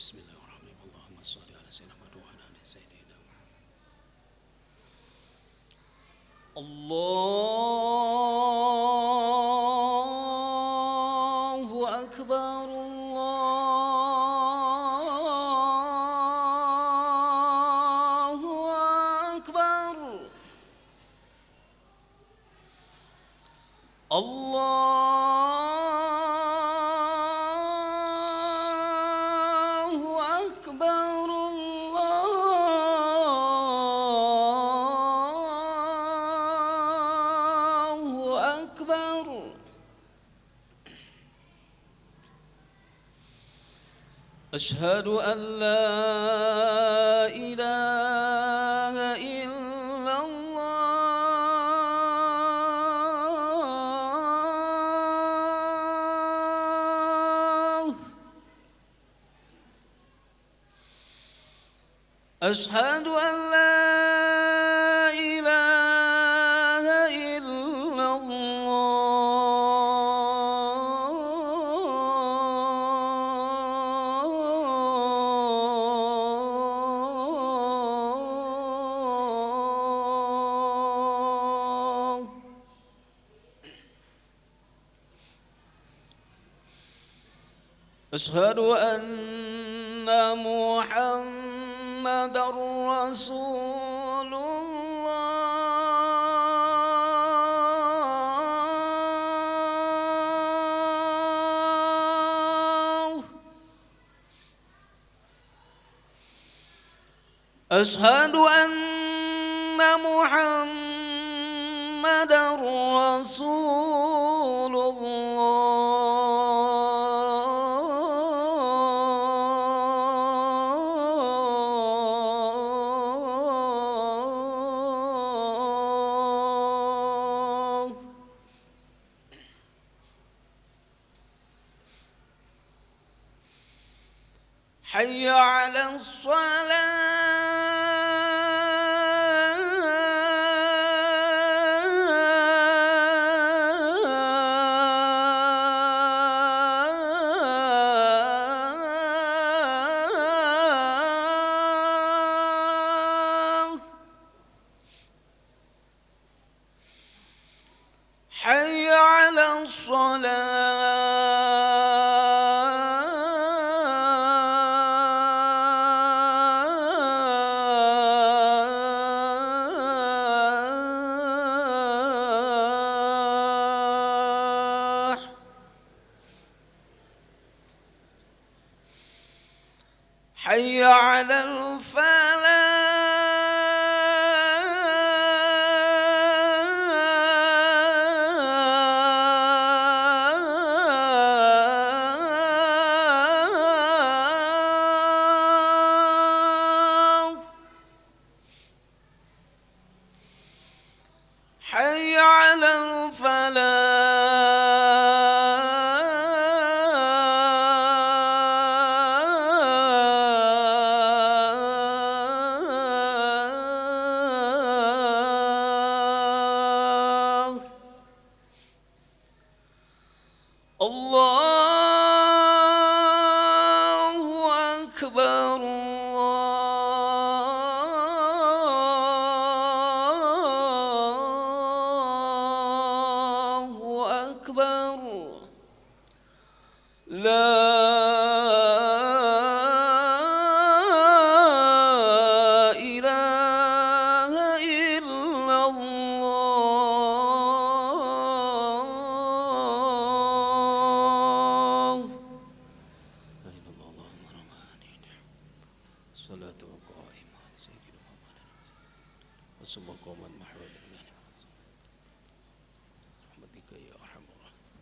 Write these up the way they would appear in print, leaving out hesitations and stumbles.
Bismillahirrahmanirrahim. Allahumma shalli ala sayyidina Muhammad wa ala ali sayyidina Muhammad. Allahu akbar. Allahu akbar. Allahu akbar. Allahu akbar. Ashhadu an la ilaha illallah. Ashhadu an la ilaha illallah. Ashhadu anna Muhammadar Rasulullah. Ashhadu anna Muhammadar Rasulullah. Hayya 'ala shalah. Hayya 'ala shalah. Hayya 'alal falah. Hayya 'alal falah. Allahu akbar. Allahu akbar. La ilaha illallah. Salatu qa'imah sayyidina Muhammad wa sallallahu Muhammad rahmatika ya arhamar rahimin.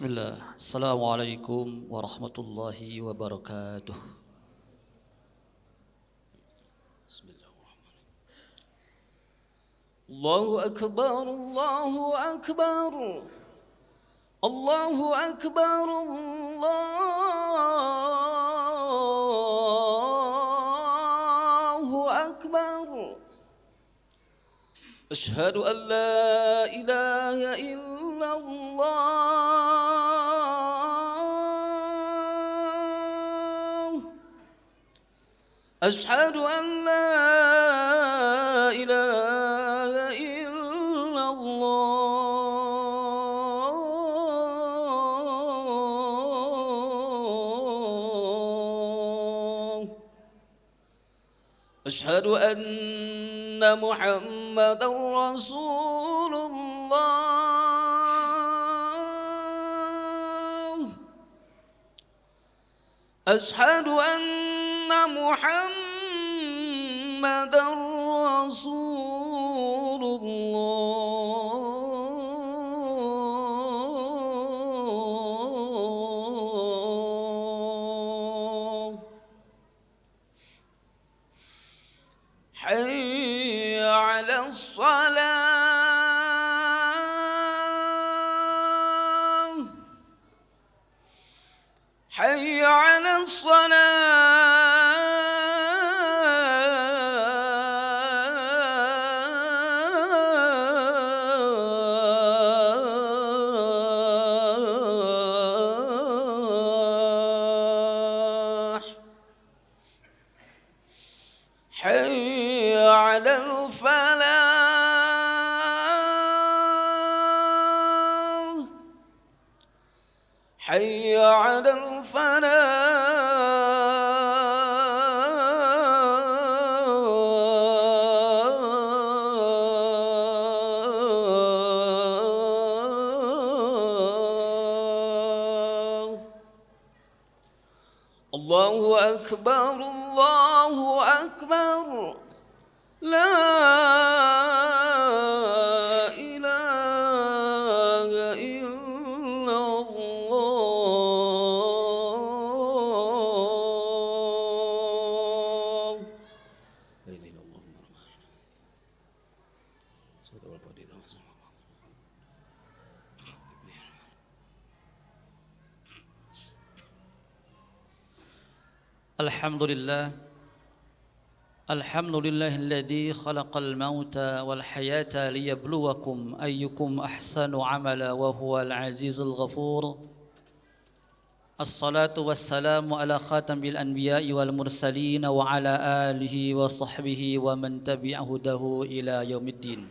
Bismillah. Assalamualaikum warahmatullahi wabarakatuh. Bismillahirrahmanirrahim. Allahu akbar, Allahu akbar. Allahu akbar, Allahu akbar. Asyhadu an la ilaha illallah. Asyhadu an la ilaha illallah. Asyhadu anna Muhammadar Rasulullah. Asyhadu anna Muhammadar Rasulullah. Hayya 'alas salah. Hayya 'alas salah. Hayya 'alal falah. Hayya 'alal falah. Allahu akbar, Allahu akbar. La ilaha illallah. La ilaha illallah. Sadaqal fadil. Alhamdulillah. Alhamdulillahilladzi khalaqal mauta wal hayata liyabluwakum ayyukum ahsanu amala wa huwal azizul ghafur. Assalatu wassalamu ala khatamil anbiya'i wal mursalin wa ala alihi wa sahbihi wa man tabi'a hudahu ila yaumiddin.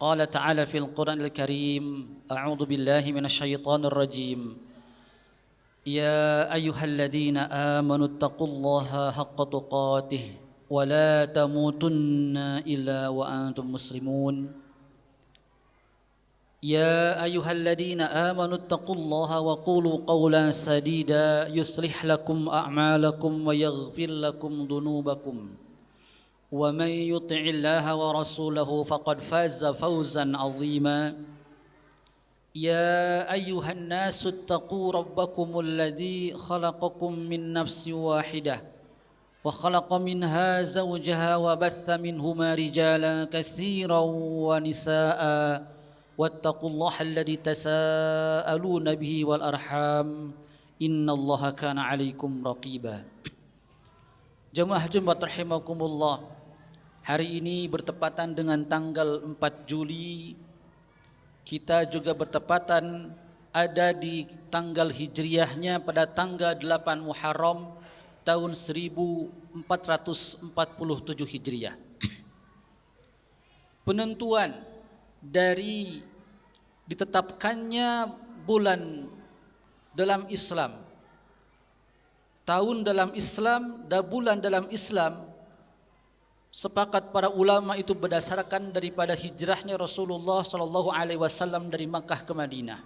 Qala ta'ala fil Qur'anil Karim, a'udzu billahi minasyaitonir rajim. يا أيها الذين آمنوا اتقوا الله حق تقاته ولا تموتن إلا وأنتم مسلمون يا أيها الذين آمنوا اتقوا الله وقولوا قولا سديدا يصلح لكم أعمالكم ويغفر لكم ذنوبكم ومن يطع الله ورسوله فقد فاز فوزا عظيما يا أيها الناس اتقوا ربكم الذي خلقكم من نفس واحدة وخلق منها زوجها وبث منهما رجالا كثيرا ونساء واتقوا الله الذي تساءلون به والأرحام إن الله كان عليكم رقيبا. Jemaah Jumat rahimakumullah, hari ini bertepatan dengan tanggal 4 Juli. Kita juga bertepatan ada di tanggal hijriyahnya pada tanggal 8 Muharram tahun 1447 Hijriah. Penentuan dari ditetapkannya bulan dalam Islam, tahun dalam Islam dan bulan dalam Islam, sepakat para ulama itu berdasarkan daripada hijrahnya Rasulullah SAW dari Makkah ke Madinah.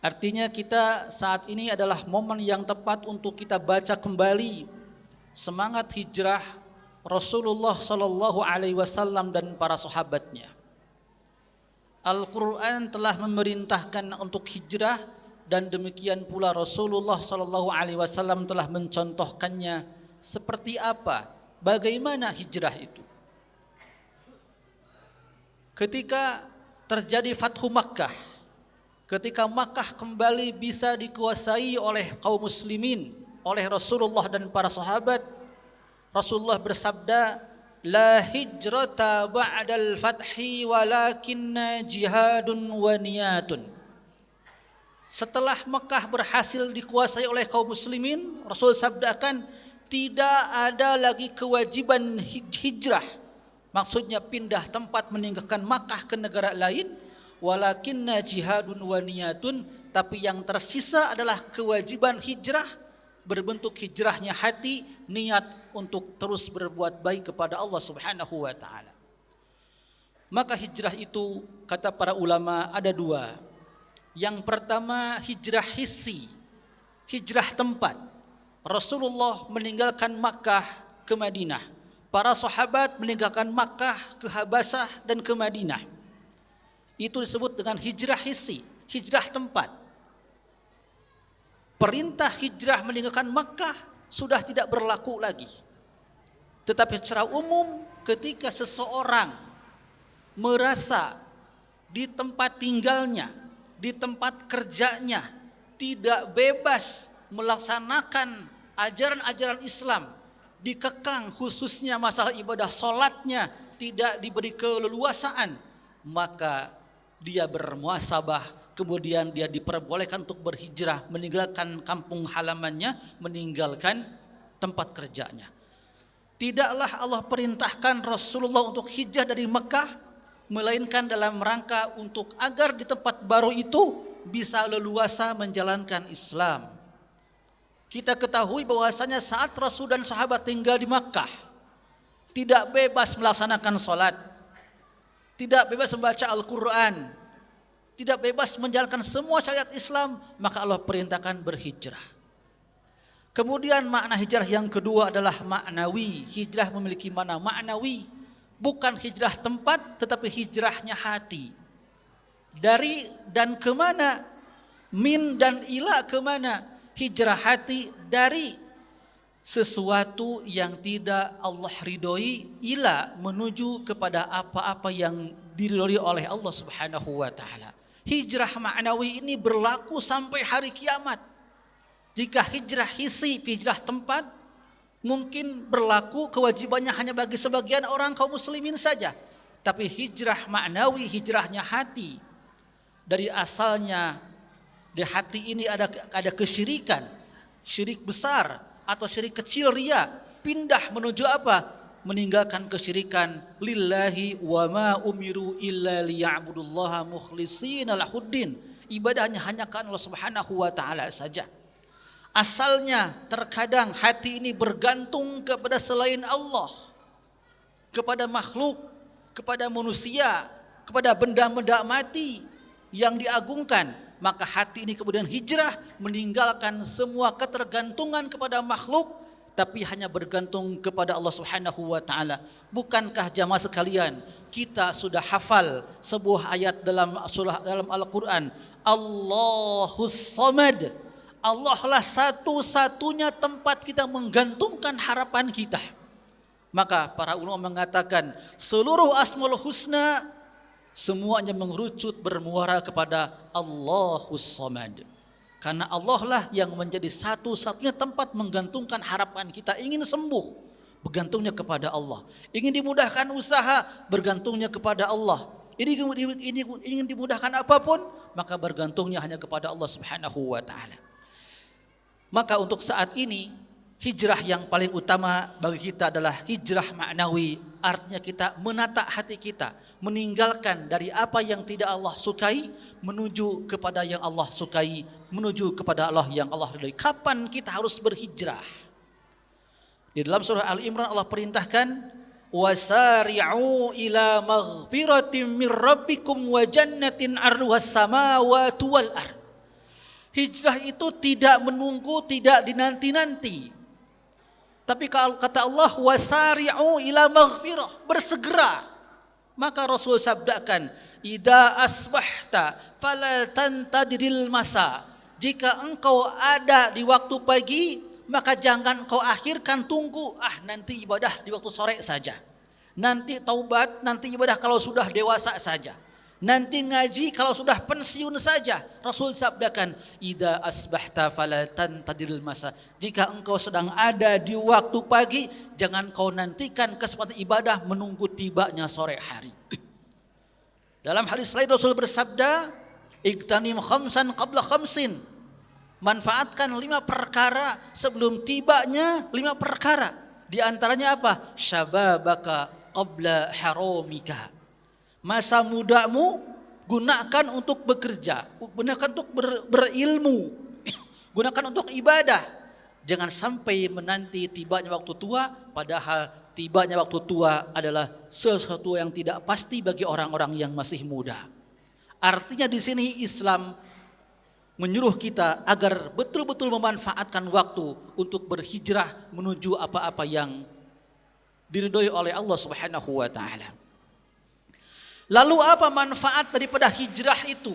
Artinya kita saat ini adalah momen yang tepat untuk kita baca kembali semangat hijrah Rasulullah SAW dan para sahabatnya. Al-Quran telah memerintahkan untuk hijrah dan demikian pula Rasulullah SAW telah mencontohkannya seperti apa, bagaimana hijrah itu. Ketika terjadi Fathu Makkah, ketika Makkah kembali bisa dikuasai oleh kaum muslimin, oleh Rasulullah dan para sahabat, Rasulullah bersabda, La hijrata ba'dal fathi walakinna jihadun wa niyatun. Setelah Mekah berhasil dikuasai oleh kaum muslimin, Rasul sabdakan tidak ada lagi kewajiban hijrah. Maksudnya pindah tempat meninggalkan Makkah ke negara lain, walakinna jihadun wa niyatun, tapi yang tersisa adalah kewajiban hijrah berbentuk hijrahnya hati, niat untuk terus berbuat baik kepada Allah Subhanahu wa taala. Maka hijrah itu kata para ulama ada dua. Yang pertama hijrah hissi, hijrah tempat. Rasulullah meninggalkan Makkah ke Madinah. Para sahabat meninggalkan Makkah ke Habasah dan ke Madinah. Itu disebut dengan hijrah hissi, hijrah tempat. Perintah hijrah meninggalkan Makkah sudah tidak berlaku lagi. Tetapi secara umum ketika seseorang merasa di tempat tinggalnya, di tempat kerjanya tidak bebas melaksanakan ajaran-ajaran Islam, dikekang khususnya masalah ibadah salatnya tidak diberi keleluasaan, maka dia bermuhasabah. Kemudian dia diperbolehkan untuk berhijrah, meninggalkan kampung halamannya, meninggalkan tempat kerjanya. Tidaklah Allah perintahkan Rasulullah untuk hijrah dari Mekah, melainkan dalam rangka untuk agar di tempat baru itu bisa leluasa menjalankan Islam. Kita ketahui bahwasanya saat Rasul dan sahabat tinggal di Mekah, tidak bebas melaksanakan sholat, tidak bebas membaca Al-Quran, tidak bebas menjalankan semua syariat Islam, maka Allah perintahkan berhijrah. Kemudian makna hijrah yang kedua adalah maknawi. Hijrah memiliki makna maknawi, bukan hijrah tempat tetapi hijrahnya hati. Dari dan kemana, min dan ila kemana, hijrah hati dari sesuatu yang tidak Allah ridhoi, ila menuju kepada apa-apa yang diridhoi oleh Allah Subhanahu wa taala. Hijrah ma'nawi ini berlaku sampai hari kiamat. Jika hijrah hissi, hijrah tempat, mungkin berlaku kewajibannya hanya bagi sebagian orang kaum muslimin saja. Tapi hijrah ma'nawi, hijrahnya hati. Dari asalnya di hati ini ada kesyirikan, syirik besar atau syirik kecil ria, pindah menuju apa? Meninggalkan kesyirikan. Lillahi wa ma umiru illa liya'budullaha mukhlishina lahuddin. Ibadahnya hanya karena Allah Subhanahu wa taala saja. Asalnya terkadang hati ini bergantung kepada selain Allah, kepada makhluk, kepada manusia, kepada benda-benda mati yang diagungkan. Maka hati ini kemudian hijrah, meninggalkan semua ketergantungan kepada makhluk, tapi hanya bergantung kepada Allah Subhanahu wa taala. Bukankah jamaah sekalian, kita sudah hafal sebuah ayat dalam Al-Qur'an, Allahus Samad. Allah lah satu-satunya tempat kita menggantungkan harapan kita. Maka para ulama mengatakan seluruh Asmaul Husna semuanya mengerucut bermuara kepada Allahus Samad. Karena Allah lah yang menjadi satu-satunya tempat menggantungkan harapan kita. Ingin sembuh, bergantungnya kepada Allah. Ingin dimudahkan usaha, bergantungnya kepada Allah. Ingin dimudahkan apapun, maka bergantungnya hanya kepada Allah Subhanahu wa taala. Maka untuk saat ini hijrah yang paling utama bagi kita adalah hijrah ma'nawi. Artinya kita menata hati kita, meninggalkan dari apa yang tidak Allah sukai, menuju kepada yang Allah sukai, menuju kepada Allah yang Allah ridhai. Kapan kita harus berhijrah? Di dalam surah Al-Imran Allah perintahkan, wasari'u ila maghfiratin min rabbikum wa jannatin 'arduhas samawati wal ard. Hijrah itu tidak menunggu, tidak dinanti-nanti. Tapi kalau kata Allah wasari'u ila maghfirah, bersegera Maka Rasul sabdakan, "Idza asbahta fala tantadiril masa." Jika engkau ada di waktu pagi, maka jangan kau akhirkan tunggu, nanti ibadah di waktu sore saja. Nanti taubat, nanti ibadah kalau sudah dewasa saja. Nanti ngaji kalau sudah pensiun saja. Rasul sabdakan, "Idza asbahta fala tantadiril masa." Jika engkau sedang ada di waktu pagi, jangan kau nantikan kesempatan ibadah menunggu tibanya sore hari. Dalam hadis lain Rasul bersabda, "Igtanim khamsan qabla khamsin." Manfaatkan 5 perkara sebelum tibanya 5 perkara. Di antaranya apa? Syababaka qabla haramika. Masa mudamu gunakan untuk bekerja, gunakan untuk berilmu, gunakan untuk ibadah. Jangan sampai menanti tibanya waktu tua, padahal tibanya waktu tua adalah sesuatu yang tidak pasti bagi orang-orang yang masih muda. Artinya di sini Islam menyuruh kita agar betul-betul memanfaatkan waktu untuk berhijrah menuju apa-apa yang diridhoi oleh Allah Subhanahu wa taala. Lalu apa manfaat daripada hijrah itu?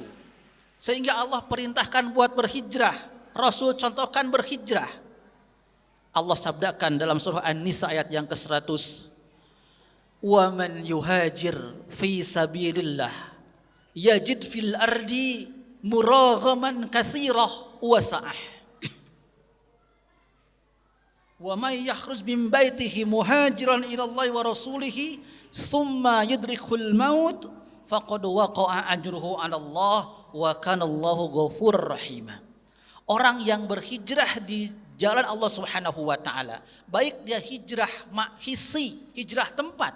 Sehingga Allah perintahkan buat berhijrah. Rasul contohkan berhijrah. Allah sabdakan dalam surah An-Nisa ayat yang ke-100, "Wa man yuhajir fi sabilillah yajid fil ardi muraghaman katsirah wa sa'ah. Wa may yakhruj min baitihi muhajiran ila Allah wa rasulihi thumma yudrikul maut faqad waqa'a ajruhu 'ala Allah wa kana Allahu ghafurur rahim." Orang yang berhijrah di jalan Allah Subhanahu wa taala, baik dia hijrah hissi, hijrah tempat,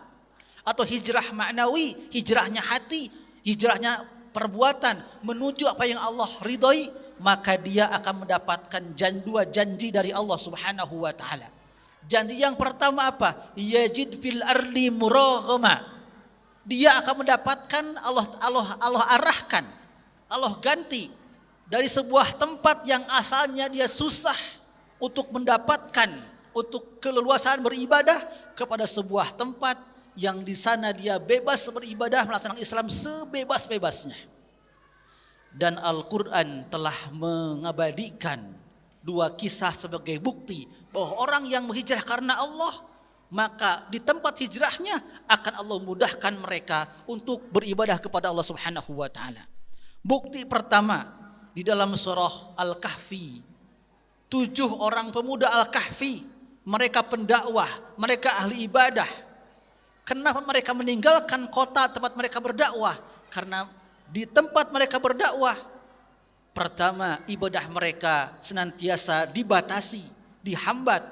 atau hijrah maknawi, hijrahnya hati, hijrahnya perbuatan menuju apa yang Allah ridhoi, maka dia akan mendapatkan dua janji dari Allah Subhanahu wa taala. Janji yang pertama apa? Yajid fil ardi muraghama. Dia akan mendapatkan Allah arahkan, Allah ganti dari sebuah tempat yang asalnya dia susah untuk mendapatkan, untuk keleluasaan beribadah, kepada sebuah tempat yang di sana dia bebas beribadah, melaksanakan Islam sebebas-bebasnya. Dan Al-Quran telah mengabadikan 2 kisah sebagai bukti bahwa orang yang berhijrah karena Allah, maka di tempat hijrahnya akan Allah mudahkan mereka untuk beribadah kepada Allah Subhanahu wa taala. Bukti pertama di dalam surah Al-Kahfi, 7 orang pemuda Al-Kahfi, mereka pendakwah, mereka ahli ibadah. Kenapa mereka meninggalkan kota tempat mereka berdakwah? Karena di tempat mereka berdakwah, pertama ibadah mereka senantiasa dibatasi, dihambat.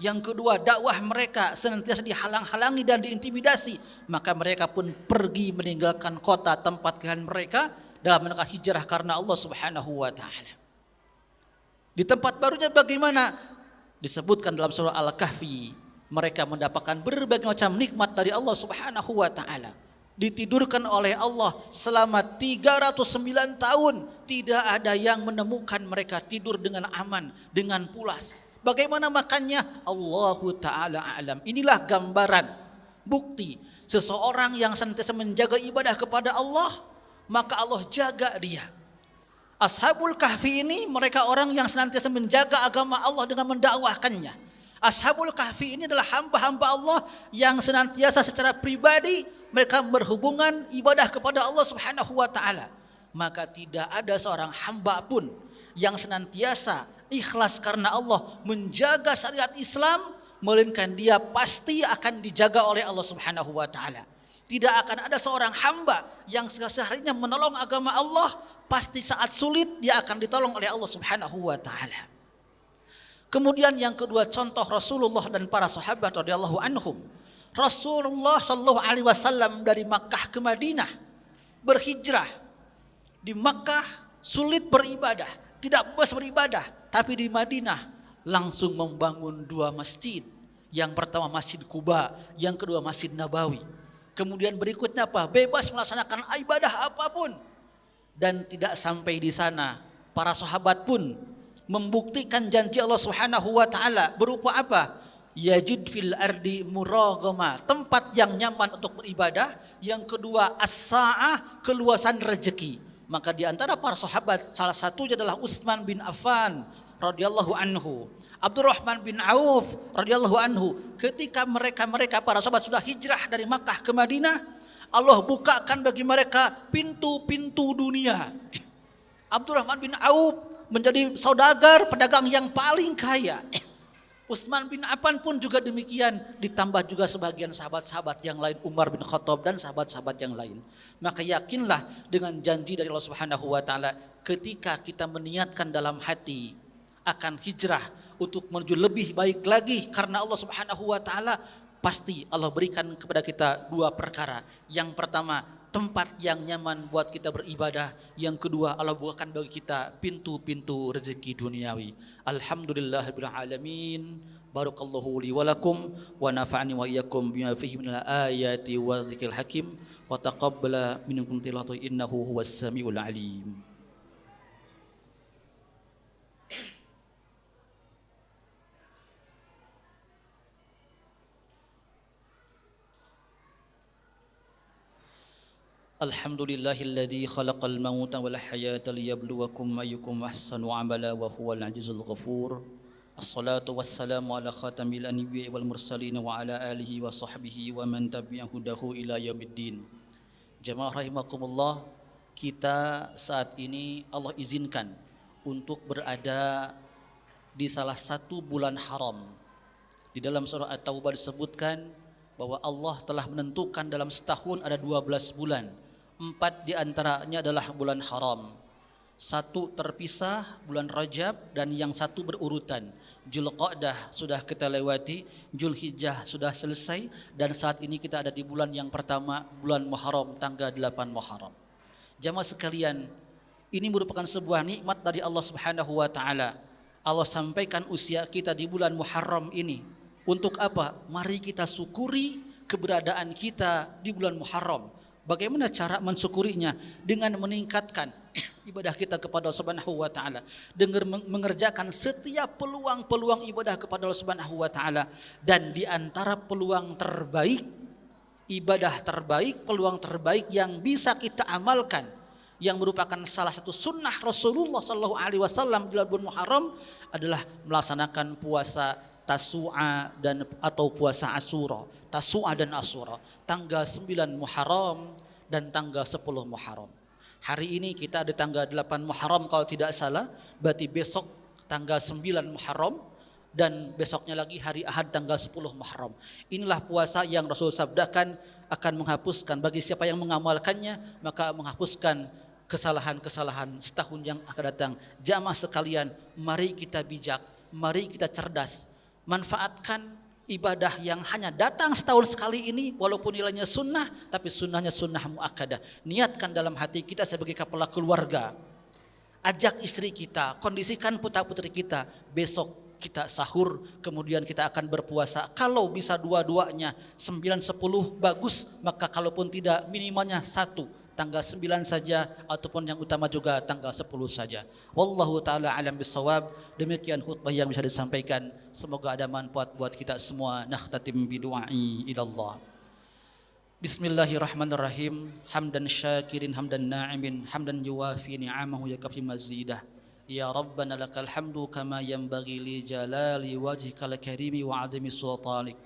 Yang kedua, dakwah mereka senantiasa dihalang-halangi dan diintimidasi. Maka mereka pun pergi meninggalkan kota tempat kelahiran mereka dalam rangka hijrah karena Allah Subhanahu wa taala. Di tempat barunya bagaimana? Disebutkan dalam surah Al-Kahfi, mereka mendapatkan berbagai macam nikmat dari Allah Subhanahu wa taala. Ditidurkan oleh Allah selama 309 tahun, tidak ada yang menemukan mereka tidur dengan aman, dengan pulas. Bagaimana makannya? Allahu taala a'lam. Inilah gambaran, bukti seseorang yang senantiasa menjaga ibadah kepada Allah, maka Allah jaga dia. Ashabul Kahfi ini mereka orang yang senantiasa menjaga agama Allah dengan mendakwahkannya. Ashabul Kahfi ini adalah hamba-hamba Allah yang senantiasa secara pribadi mereka berhubungan ibadah kepada Allah Subhanahu wa taala. Maka tidak ada seorang hamba pun yang senantiasa ikhlas karena Allah menjaga syariat Islam, melainkan dia pasti akan dijaga oleh Allah Subhanahu wa taala. Tidak akan ada seorang hamba yang seharinya menolong agama Allah, pasti saat sulit dia akan ditolong oleh Allah Subhanahu wa taala. Kemudian yang kedua, contoh Rasulullah dan para sahabat radhiyallahu anhum. Rasulullah sallallahu alaihi wasallam dari Makkah ke Madinah berhijrah. Di Makkah sulit beribadah, tidak bebas beribadah, tapi di Madinah langsung membangun 2 masjid. Yang pertama Masjid Quba, yang kedua Masjid Nabawi. Kemudian berikutnya apa? Bebas melaksanakan ibadah apapun. Dan tidak sampai di sana, para sahabat pun membuktikan janji Allah Subhanahu wa taala berupa apa? yajid fil ardi muraghama, tempat yang nyaman untuk beribadah. Yang kedua, as-sa'ah, keluasan rezeki. Maka di antara para sahabat salah satunya adalah Utsman bin Affan radhiyallahu anhu, Abdurrahman bin Auf radhiyallahu anhu. Ketika mereka para sahabat sudah hijrah dari Makkah ke Madinah, Allah bukakan bagi mereka pintu-pintu dunia. Abdurrahman bin Auf menjadi saudagar, pedagang yang paling kaya. Utsman bin Affan pun juga demikian, ditambah juga sebagian sahabat-sahabat yang lain, Umar bin Khattab dan sahabat-sahabat yang lain. Maka yakinlah dengan janji dari Allah Subhanahu wa taala, ketika kita meniatkan dalam hati akan hijrah untuk menuju lebih baik lagi karena Allah Subhanahu wa taala, pasti Allah berikan kepada kita dua perkara. Yang pertama, tempat yang nyaman buat kita beribadah. Yang kedua, Allah bukakan bagi kita pintu-pintu rezeki duniawi. Alhamdulillahirabbil alamin. Barakallahu li wa lakum wa nafa'ani wa iyyakum bima fihi minal ayati wa dzikril hakim wa taqabbala minkum tilawatu innahu huwas samiul alim. Alhamdulillahilladzi khalaqal mauta wal hayata liyabluwakum ayyukum ahsanu amala wa huwal azizul ghafur. Assalatu wassalamu ala khatamil anbiya'i wal mursalin wa ala alihi wa sahbihi wa man tabi'ahu hudahu ila yaumiddin. Jamaah rahimakumullah, kita saat ini Allah izinkan untuk berada di salah satu bulan haram. Di dalam surah At-Taubah disebutkan bahwa Allah telah menentukan dalam setahun ada 12 bulan. 4 di antaranya adalah bulan haram. 1 terpisah, bulan Rajab, dan yang 1 berurutan. Dzulqa'dah sudah kita lewati, Dzulhijjah sudah selesai, dan saat ini kita ada di bulan yang pertama, bulan Muharram, tanggal 8 Muharram. Jamaah sekalian, ini merupakan sebuah nikmat dari Allah Subhanahu wa taala. Allah sampaikan usia kita di bulan Muharram ini. Untuk apa? Mari kita syukuri keberadaan kita di bulan Muharram. Bagaimana cara mensyukurinya? Dengan meningkatkan ibadah kita kepada Allah Subhanahu wa taala, dengan mengerjakan setiap peluang-peluang ibadah kepada Allah Subhanahu wa taala. Dan di antara peluang terbaik, ibadah terbaik, peluang terbaik yang bisa kita amalkan, yang merupakan salah satu sunnah Rasulullah sallallahu alaihi wasallam di bulan Muharram adalah melaksanakan puasa Tasu'a dan atau puasa Asyura. Tasu'a dan Asyura, tanggal 9 Muharram dan tanggal 10 Muharram. Hari ini kita ada tanggal 8 Muharram kalau tidak salah, berarti besok tanggal 9 Muharram dan besoknya lagi hari Ahad tanggal 10 Muharram. Inilah puasa yang Rasul sabdakan akan menghapuskan, bagi siapa yang mengamalkannya maka menghapuskan kesalahan-kesalahan setahun yang akan datang. Jamaah sekalian, mari kita bijak, mari kita cerdas. Manfaatkan ibadah yang hanya datang setahun sekali ini, walaupun nilainya sunnah, tapi sunnahnya sunnah muakkadah. Niatkan dalam hati kita sebagai kepala keluarga. Ajak istri kita, kondisikan putra-putri kita, besok kita sahur, kemudian kita akan berpuasa. Kalau bisa dua-duanya 9-10 bagus, maka kalaupun tidak minimalnya 1 tanggal 9 saja, ataupun yang utama juga tanggal 10 saja. Wallahu ta'ala alam bisawab. Demikian khutbah yang bisa disampaikan. Semoga ada manfaat buat kita semua. Nakhtatim bidu'ai ilallah. Bismillahirrahmanirrahim. Hamdan syakirin, hamdan na'imin, hamdan yuwafi ni'amahu yakafi mazidah. Ya Rabbana lakal hamdu kama yanbaghi li jalali wajhikal karimi wa 'azimi sultanik.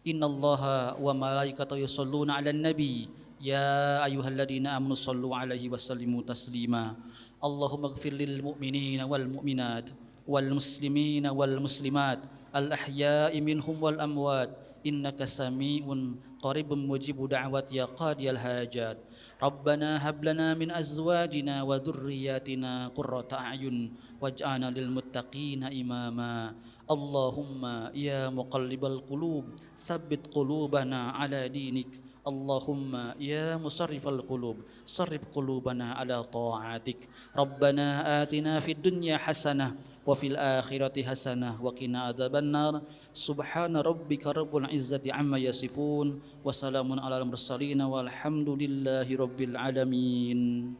Innallaha wa malaikatahu yusholluna 'alan nabi. Ya ayyuhalladzina amanu shallu 'alaihi wa sallimu taslima. Allahumma ighfir lil mu'minina wal mu'minat wal muslimina wal muslimat al ahya'i minhum wal amwat innaka sami'un qaribun mujibu da'wat ya qadiyal hajat. Rabbana hab lana min azwajina wa dhurriyyatina qurrata a'yun waj'alna lil muttaqina imama. Allahumma ya muqallibal qulub tsabbit qulubana ala dinik. Allahumma ya musarrifal qulub sarrif qulubana ala ta'atik. Rabbana atina fid dunya hasanah wa fil akhirati hasanah wa qina adzabannar. Subhana rabbika rabbil izzati amma yasifun wa salamun alal mursalin walhamdulillahi rabbil alamin.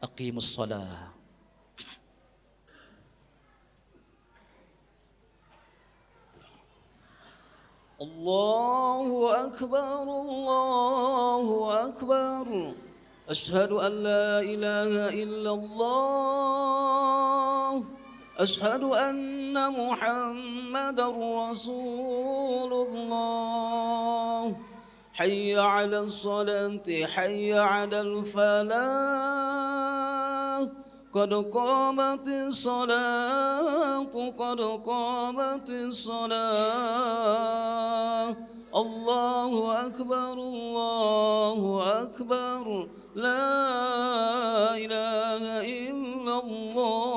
Aqimus shalah. الله أكبر الله أكبر أشهد أن لا إله إلا الله أشهد أن محمد رسول الله حي على الصلاة حي على الفلاح قد قامت الصلاة قد قامت الصلاة الله أكبر الله أكبر لا إله إلا الله.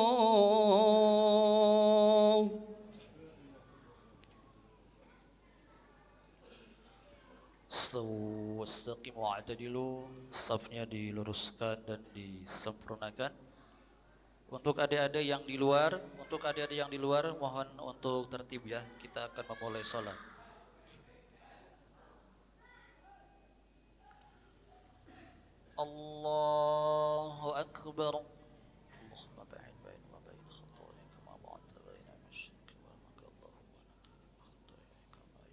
Istawu wastaqimu wa'tadilu, safnya diluruskan dan disempurnakan. Untuk adik-adik yang di luar, mohon untuk tertib ya. Kita akan memulai sholat. Allahu Akbar. Allahumma ba'id baina wa baina khataya kama ba'adta baina masyriqi wal maghrib. Allahumma naqi kama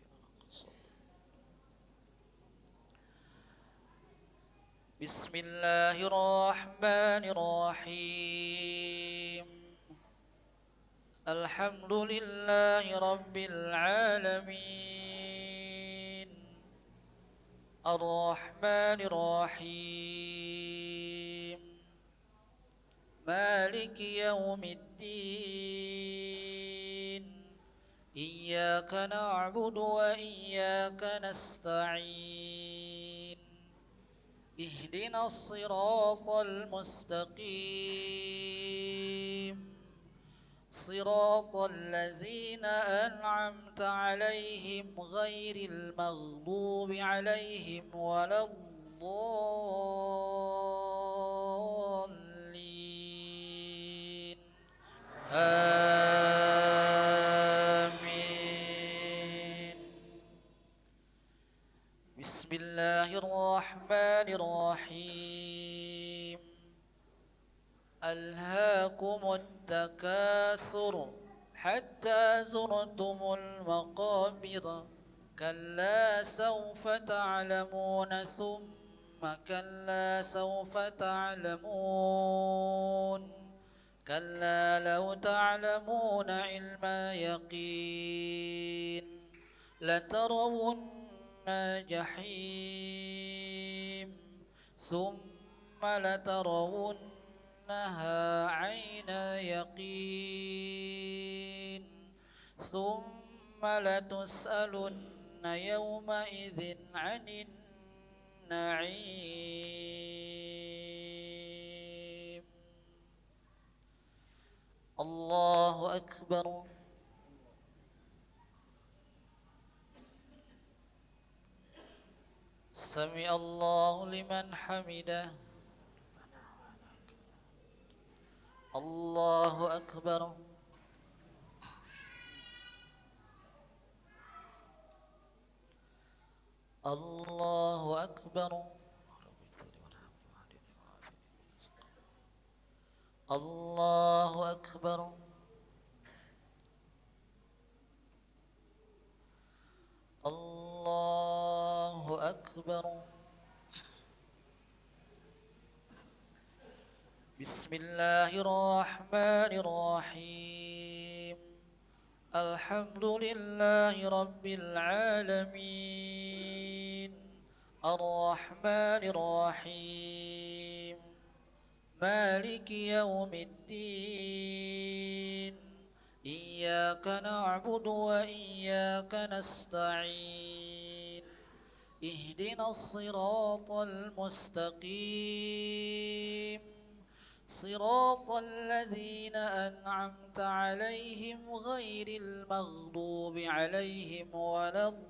Bismillahirrahmanirrahim. Alhamdulillahi rabbil alamin. Ar-Rahmanir-Rahim. Maliki yaumiddin. Iyyaka na'budu wa iyyaka nasta'in. Ihdinas siratal mustaqim. Siratal ladzina an'amta 'alaihim ghairil maghdubi 'alaihim waladdallin. Amin. Bismillahirrahmanirrahim. Alhaakumut takatsur hatta zurtumul maqabir. Kalla sawfa ta'lamuna thumma kalla sawfa ta'lamun. Kalla law ta'lamuna ilma yaqin latarawunna jahim thumma latarawunnaha 'ayna yaqin thumma latus'alunna yawma idzin 'anin na'im. Allahu Akbar. Sami Allahu liman hamidah. Allahu Akbar. Allahu Akbar. Allahu Akbar. Allahu Akbar. Bismillahirrahmanirrahim. Alhamdulillahi rabbil alamin. Ar-Rahmanir-Rahim. Maliki yaumiddin. Iyyaka na'budu wa iyyaka nasta'in. Ihdinas siratal mustaqim. Siratal ladzina an'amta 'alaihim ghairil maghdubi 'alaihim waladdallin.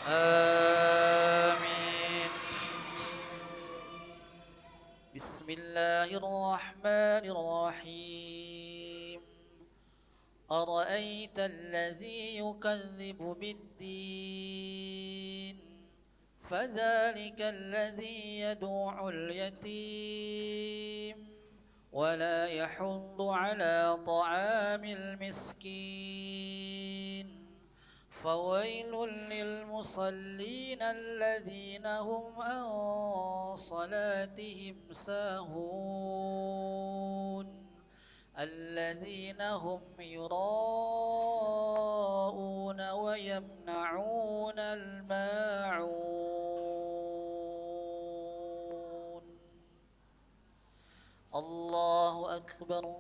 Amin. Bismillahirrahmanirrahim. Ara'aita alladhi yukazzibu bid-din. Fadzalika alladhi yad'u'ul yatim ولا يحض على طعام المسكين فويل للمصلين الذين هم عن صلاتهم ساهون الذين هم يراءون ويمنعون الماعون الله أكبر